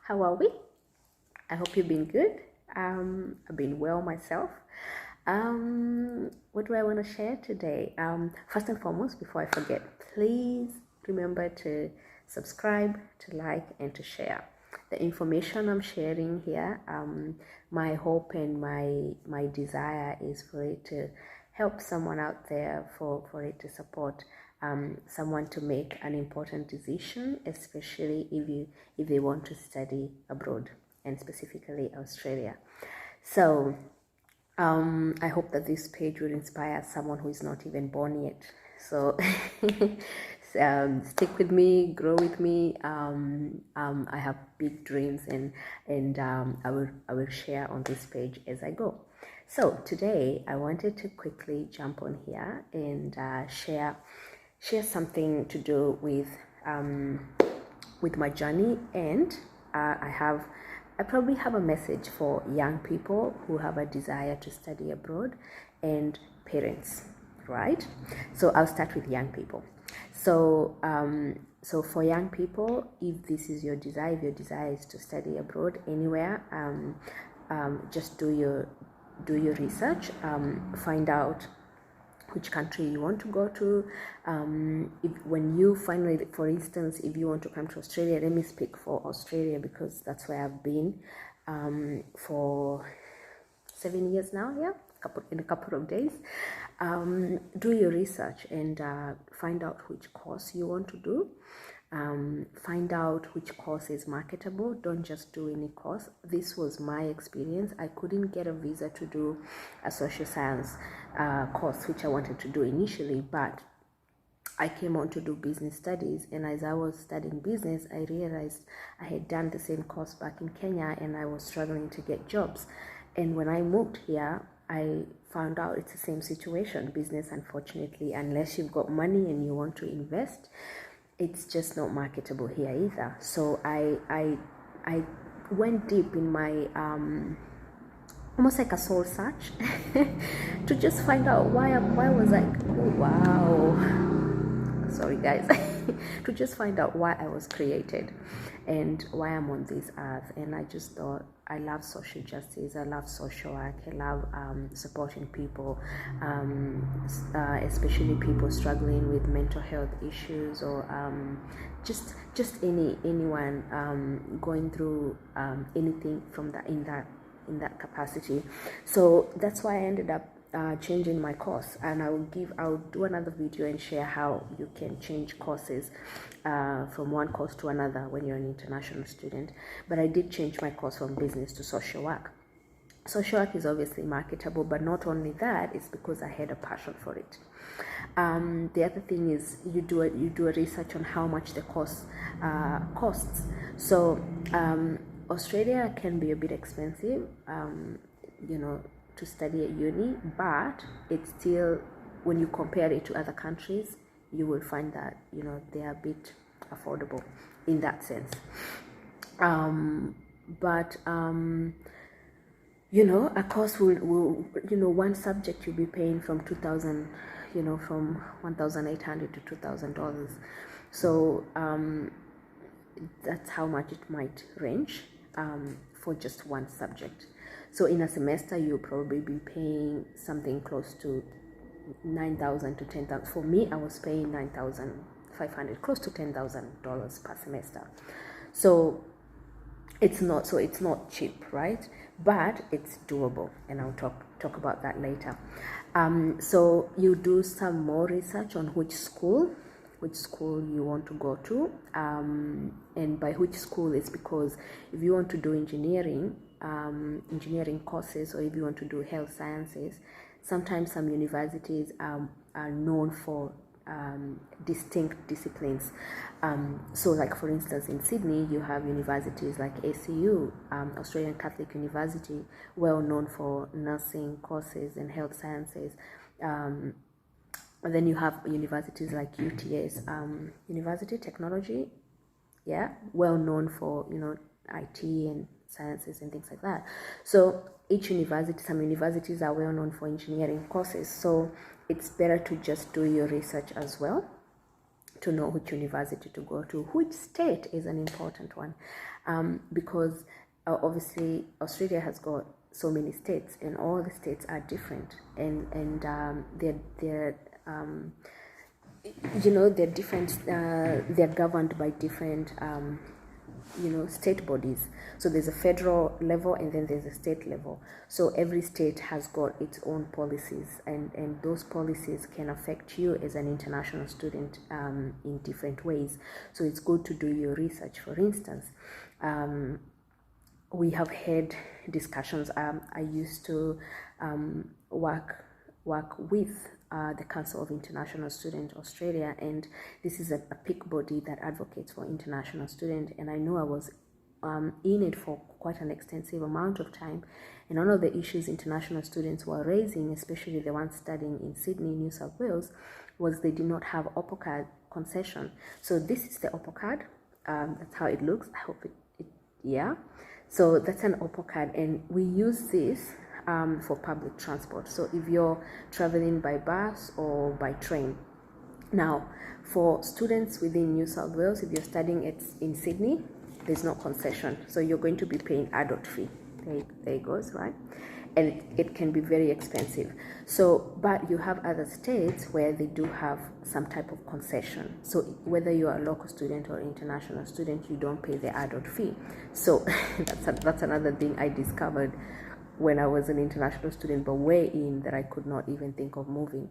How are we? I hope you've been good. I've been well myself. What do I want to share today? First and foremost, before I forget, please remember to subscribe, to like, and to share. The information I'm sharing here, my hope and my desire is for it to help someone out there, for it to support someone to make an important decision, especially if they want to study abroad, and specifically Australia. So I hope that this page will inspire someone who is not even born yet. So stick with me, grow with me. I have big dreams, and I will share on this page as I go. So today I wanted to quickly jump on here and share something to do with my journey, and I probably have a message for young people who have a desire to study abroad and parents, right? So I'll start with young people. So so for young people, if this is your desire, if your desire is to study abroad anywhere, just do your research, find out which country you want to go to. When you finally, for instance, if you want to come to Australia, let me speak for Australia because that's where I've been for 7 years now. Yeah, in a couple of days. Do your research and find out which course you want to do. Find out which course is marketable. Don't just do any course. This was my experience. I couldn't get a visa to do a social science course, which I wanted to do initially, but I came on to do business studies, and as I was studying business, I realized I had done the same course back in Kenya and I was struggling to get jobs. And when I moved here, I found out it's the same situation. Business, unfortunately, unless you've got money and you want to invest, it's just not marketable here either. So I went deep in my almost like a soul search to just find out why was I, oh wow, sorry guys, to just find out why I was created and why I'm on this earth. And I just thought, I love social justice, I love social work, I love supporting people, especially people struggling with mental health issues, or just anyone going through anything from that in that capacity. So that's why I ended up changing my course, and I'll do another video and share how you can change courses from one course to another when you're an international student. But I did change my course from business to social work. Social work is obviously marketable, but not only that, it's because I had a passion for it. The other thing is you do a research on how much the course costs. So Australia can be a bit expensive, to study at uni, but it's still, when you compare it to other countries, you will find that they are a bit affordable in that sense. But a course will one subject you'll be paying from 2,000, from $1,800 to $2,000. So that's how much it might range for just one subject. So in a semester, you'll probably be paying something close to $9,000 to $10,000. For me, I was paying $9,500, close to $10,000 per semester. So it's not cheap, right? But it's doable, and I'll talk about that later. So you do some more research on which school you want to go to, and by which school is because if you want to do engineering courses, or if you want to do health sciences, sometimes some universities are known for distinct disciplines. So like for instance in Sydney, you have universities like ACU, Australian Catholic University, well known for nursing courses and health sciences. And then you have universities like UTS, University Technology, well known for IT and sciences and things like that. So each university, some universities are well known for engineering courses, so it's better to just do your research as well to know which university to go to. Which state is an important one, because obviously Australia has got so many states, and all the states are different, and they're they're different. They're governed by different state bodies. So there's a federal level and then there's a state level. So every state has got its own policies, and those policies can affect you as an international student in different ways. So it's good to do your research. For instance, we have had discussions. I used to work with the Council of International Students Australia, and this is a peak body that advocates for international students, and I know I was in it for quite an extensive amount of time, and one of the issues international students were raising, especially the ones studying in Sydney, New South Wales, was they did not have Oppo card concession. So this is the Oppo card. That's how it looks. I hope yeah. So that's an Oppo card, and we use this for public transport. So if you're traveling by bus or by train. Now, for students within New South Wales, if you're studying in Sydney, there's no concession. So you're going to be paying adult fee. There it goes, right? And it can be very expensive. So, but you have other states where they do have some type of concession. So whether you are a local student or international student, you don't pay the adult fee. So that's another thing I discovered when I was an international student, but way in that I could not even think of moving.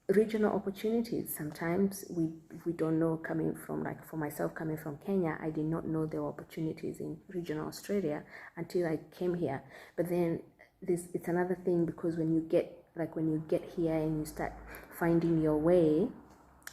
Regional opportunities. Sometimes we don't know, coming from, like for myself, coming from Kenya, I did not know there were opportunities in regional Australia until I came here. But then it's another thing, because when you get here and you start finding your way,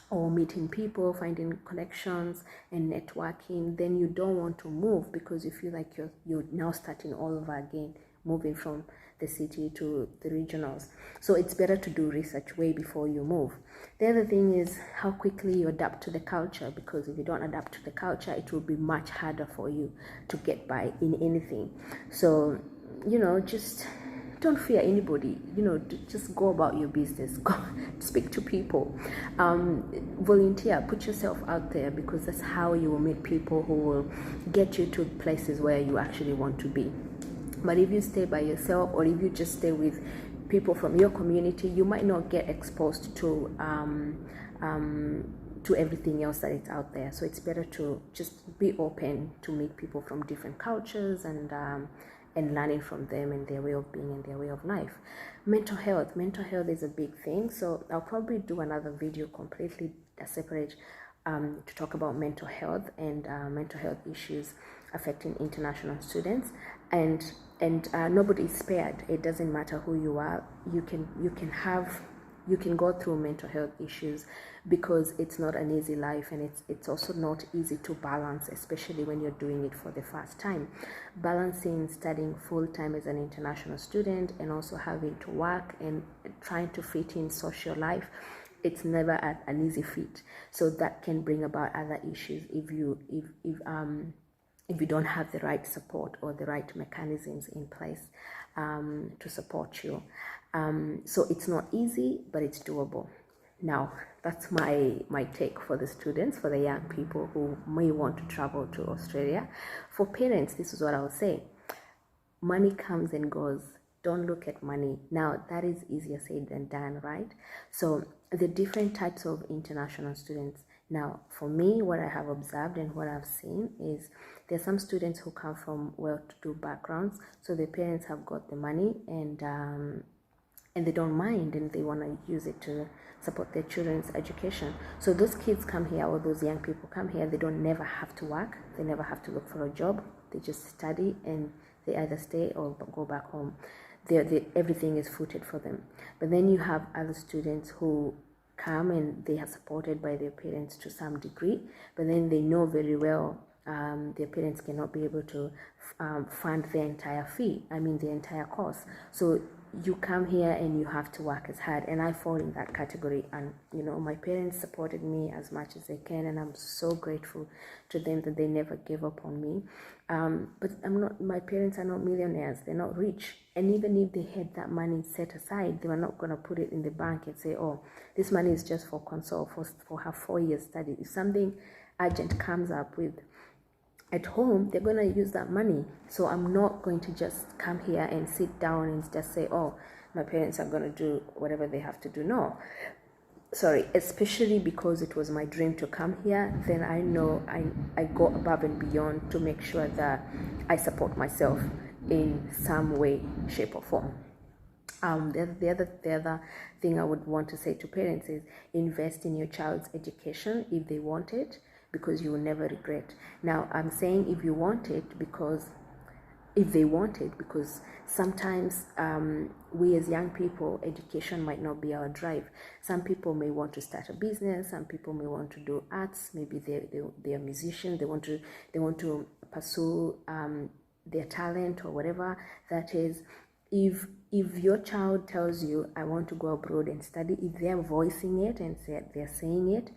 or meeting people, finding connections and networking, then you don't want to move, because you feel like you're now starting all over again, moving from the city to the regionals. So it's better to do research way before you move. The other thing is how quickly you adapt to the culture, because if you don't adapt to the culture, it will be much harder for you to get by in anything. So, just don't fear anybody. Just go about your business. Go speak to people. Volunteer. Put yourself out there, because that's how you will meet people who will get you to places where you actually want to be. But if you stay by yourself, or if you just stay with people from your community, you might not get exposed to everything else that is out there. So it's better to just be open to meet people from different cultures and learning from them and their way of being and their way of life. Mental health is a big thing. So I'll probably do another video completely separate to talk about mental health and mental health issues affecting international students. And nobody is spared. It doesn't matter who you are. You can go through mental health issues, because it's not an easy life, and it's also not easy to balance, especially when you're doing it for the first time. Balancing studying full-time as an international student and also having to work and trying to fit in social life, it's never an easy feat. So that can bring about other issues if you don't have the right support or the right mechanisms in place to support you. So it's not easy, but it's doable. Now, that's my take for the students, for the young people who may want to travel to Australia. For parents, this is what I would say. Money comes and goes. Don't look at money. Now, that is easier said than done, right? So the different types of international students. Now, for me, what I have observed and what I've seen is there are some students who come from well-to-do backgrounds, so their parents have got the money and they don't mind, and they want to use it to support their children's education. So those kids come here, or those young people come here, they don't never have to work, they never have to look for a job, they just study and they either stay or go back home. Everything is footed for them. But then you have other students who come and they are supported by their parents to some degree, but then they know very well their parents cannot be able to fund the entire fee, the entire course. So you come here and you have to work as hard, and I fall in that category. And my parents supported me as much as they can, and I'm so grateful to them that they never gave up on me. But my parents are not millionaires, they're not rich, and even if they had that money set aside, they were not going to put it in the bank and say, oh, this money is just for Console for her 4 years study. If something urgent comes up with at home, they're going to use that money. So I'm not going to just come here and sit down and just say, oh, my parents are going to do whatever they have to do. No, sorry, especially because it was my dream to come here, then I know I go above and beyond to make sure that I support myself in some way, shape or form. The other thing I would want to say to parents is invest in your child's education if they want it, because you will never regret. Now, I'm saying if you want it, because if they want it, because sometimes we as young people, education might not be our drive. Some people may want to start a business, some people may want to do arts, maybe they're musicians, they want to pursue their talent or whatever that is. If your child tells you, I want to go abroad and study, if they're voicing it and they're saying it,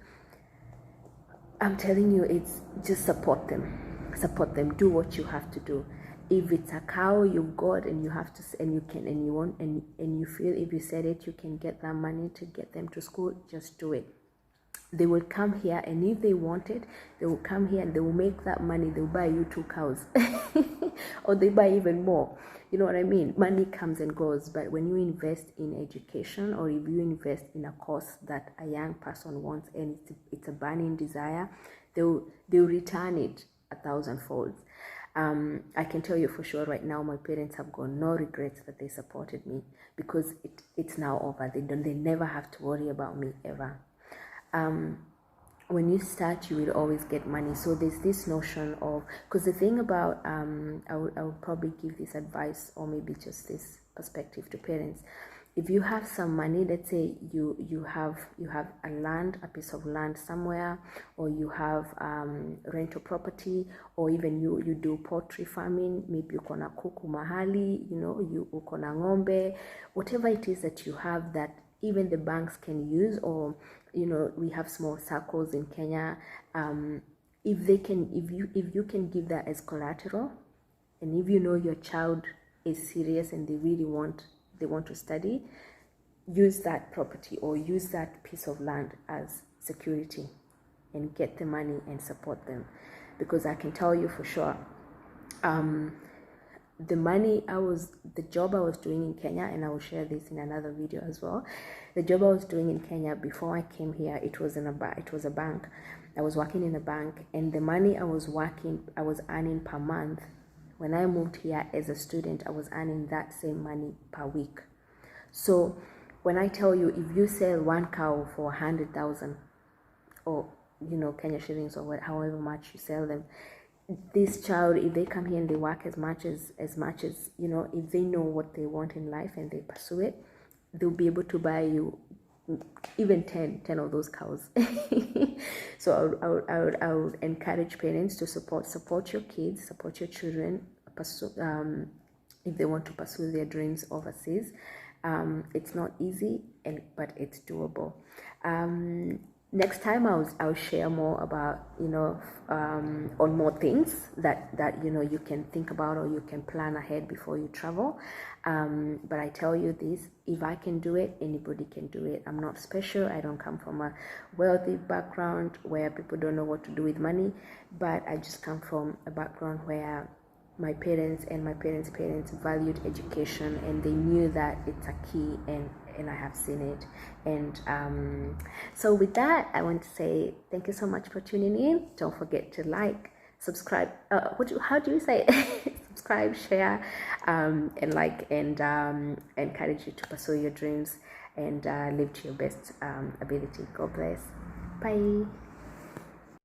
I'm telling you, it's just support them, do what you have to do. If it's a cow you've got and you have to, and you can, and you want, and you feel if you said it, you can get that money to get them to school, just do it. They will come here, and if they want it, they will come here and they will make that money. They'll buy you 2 cows or they buy even more. You know what I mean? Money comes and goes, but when you invest in education, or if you invest in a course that a young person wants and it's a burning desire, they'll return it 1,000-fold. I can tell you for sure right now, my parents have got no regrets that they supported me, because it's now over. They never have to worry about me ever. When you start, you will always get money. So there's this notion of, because the thing about I would probably give this advice, or maybe just this perspective to parents. If you have some money, let's say you have a piece of land somewhere, or you have rental property, or even you do poultry farming, maybe uko na kuku mahali, you uko na ng'ombe, whatever it is that you have that even the banks can use, or we have small circles in Kenya. If you can give that as collateral, and if your child is serious and they really want to study, use that property or use that piece of land as security and get the money and support them. Because I can tell you for sure, the job I was doing in Kenya, and I will share this in another video as well. The job I was doing in Kenya before I came here, it was a bank. I was working in a bank, and the money I was earning per month. When I moved here as a student, I was earning that same money per week. So when I tell you, if you sell 1 cow for 100,000, or Kenya shillings, or however much you sell them, this child, if they come here and they work as much as if they know what they want in life and they pursue it, they'll be able to buy you even 10 of those cows. So I would encourage parents to support your kids, support your children, pursue, if they want to pursue their dreams overseas. It's not easy, but it's doable. Next time I'll share more about on more things that you can think about, or you can plan ahead before you travel. But I tell you this, if I can do it, anybody can do it. I'm not special. I don't come from a wealthy background where people don't know what to do with money, but I just come from a background where my parents and my parents' parents valued education, and they knew that it's a key, and I have seen it. And so with that, I want to say thank you so much for tuning in. Don't forget to like, subscribe, how do you say it? Subscribe, share, and like, and encourage you to pursue your dreams and live to your best ability. God bless. Bye.